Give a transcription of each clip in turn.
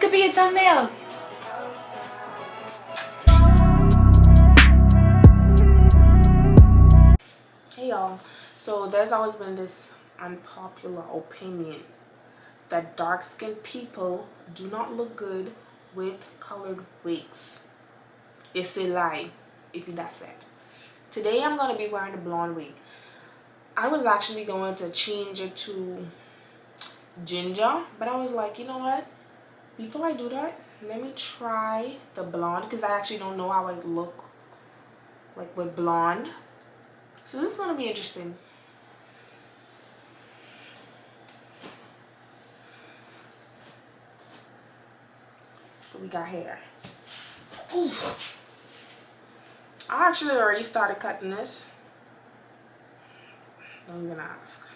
could be a thumbnail. Hey y'all, so there's always been this unpopular opinion that dark-skinned people do not look good with colored wigs. It's a lie, if that's it. Today I'm going to be wearing a blonde wig. I was actually going to change it to ginger, but I was like, you know what? Before I do that, let me try the blonde because I actually don't know how I look like with blonde. So this is going to be interesting. So we got hair. Ooh. I actually already started cutting this. Don't even ask.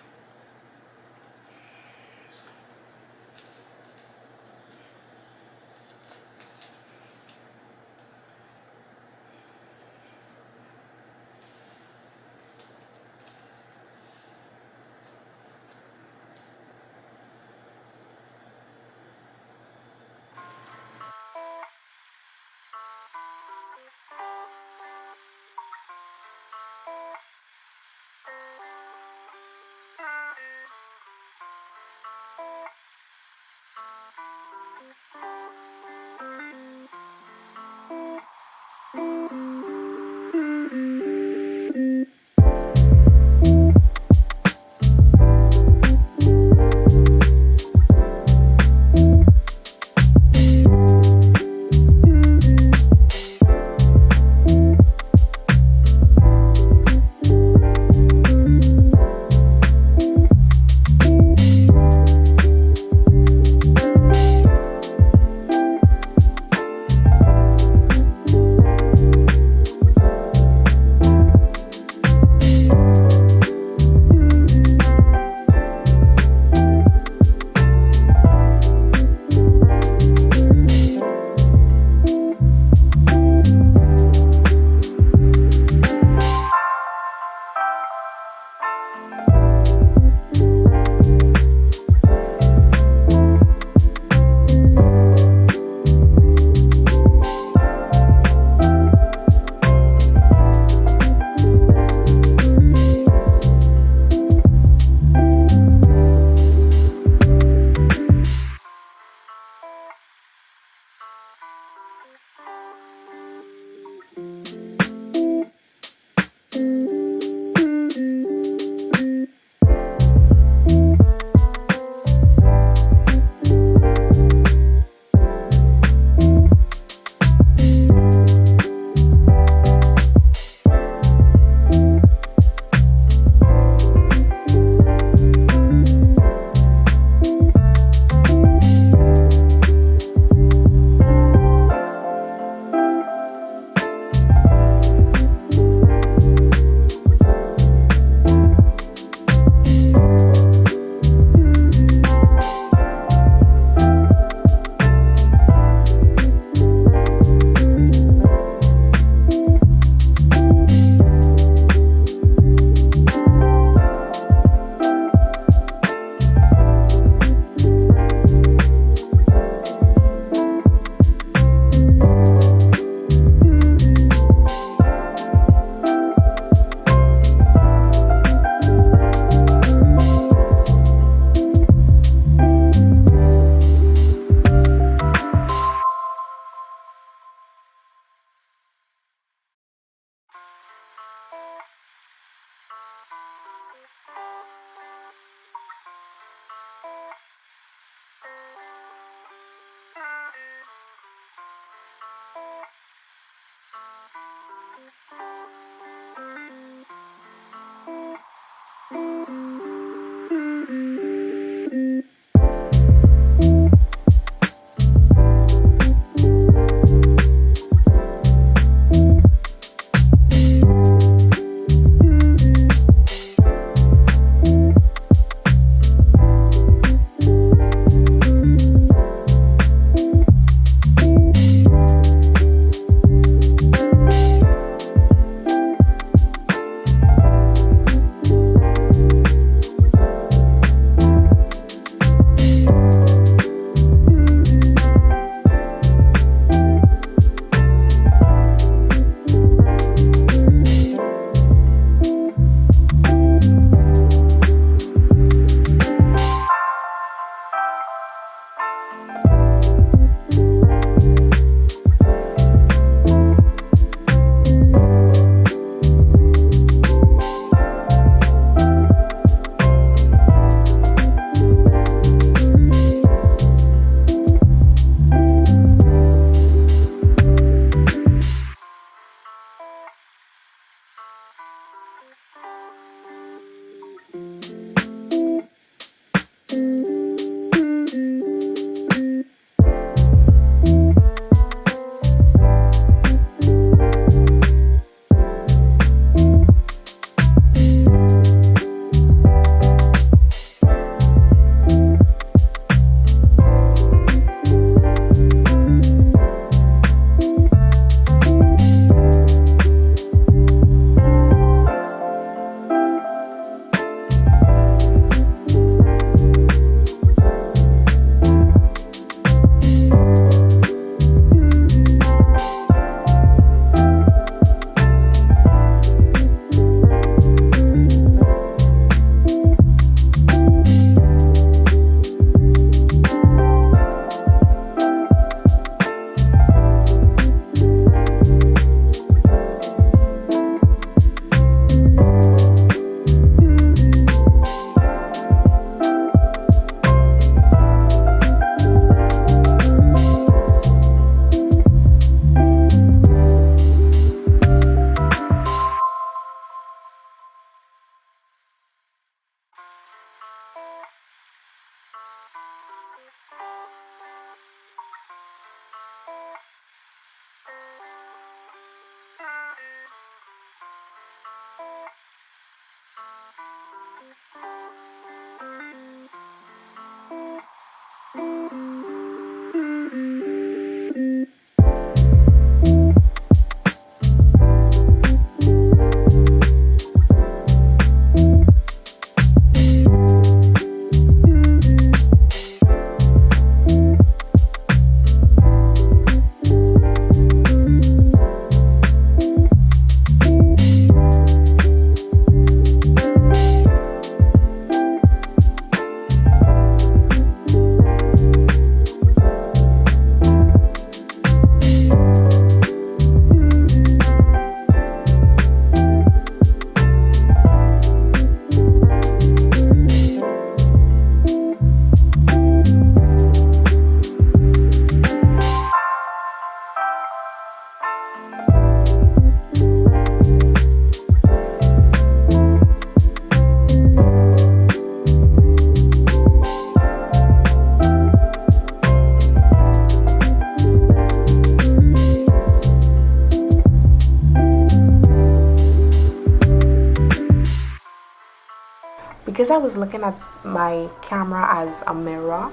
Because I was looking at my camera as a mirror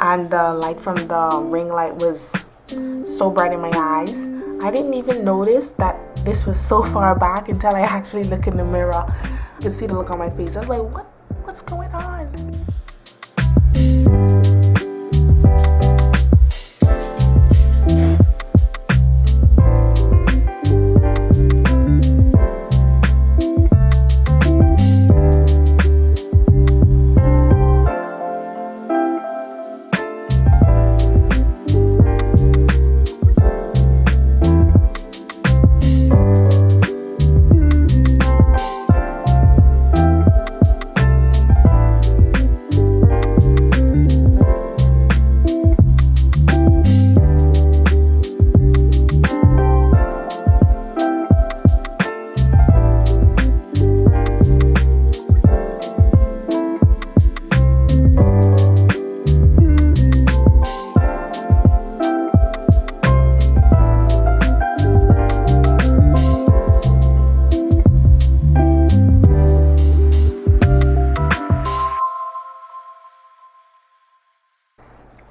and the light from the ring light was so bright in my eyes, I didn't even notice that this was so far back until I actually look in the mirror. You could see the look on my face. I was like, what's going on?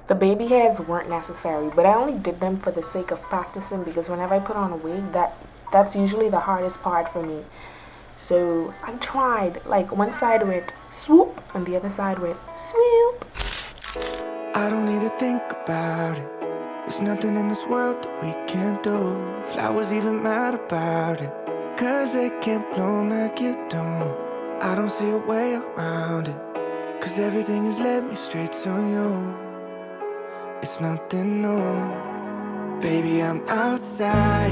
The baby hairs weren't necessary, but I only did them for the sake of practicing because whenever I put on a wig, that's usually the hardest part for me. So I tried, like one side went swoop and the other side went swoop. I don't need to think about it. There's nothing in this world that we can't do. Flowers even mad about it, 'cause they can't bloom like you don't. I don't see a way around it, 'cause everything has led me straight to you. It's nothing new. Baby, I'm outside,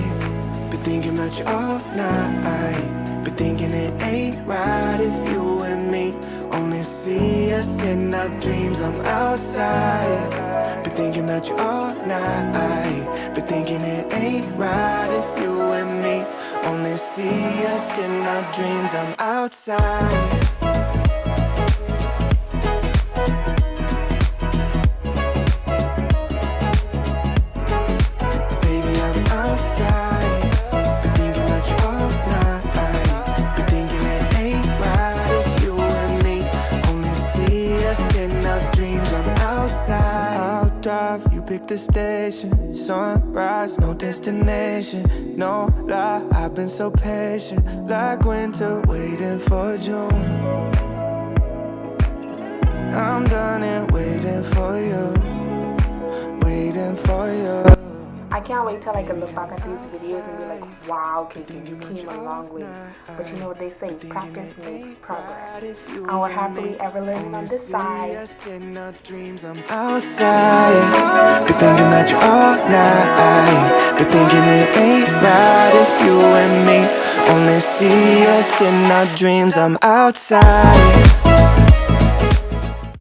been thinking about you all night. Been thinking it ain't right if you and me only see us in our dreams. I'm outside, been thinking about you all night. Been thinking it ain't right if you and me only see us in our dreams. I'm outside. Pick the station, sunrise, no destination, no lie, I've been so patient, like winter waiting for June. I'm done and waiting for you, waiting for you. I can't wait till I can look back at these videos and be like, wow, Katie, you came a long way. But you know what they say, practice makes progress. And we're happily ever learning on this side. I'm outside, been thinking that you all night. Been thinking it ain't right if you and me only see us in our dreams. I'm outside.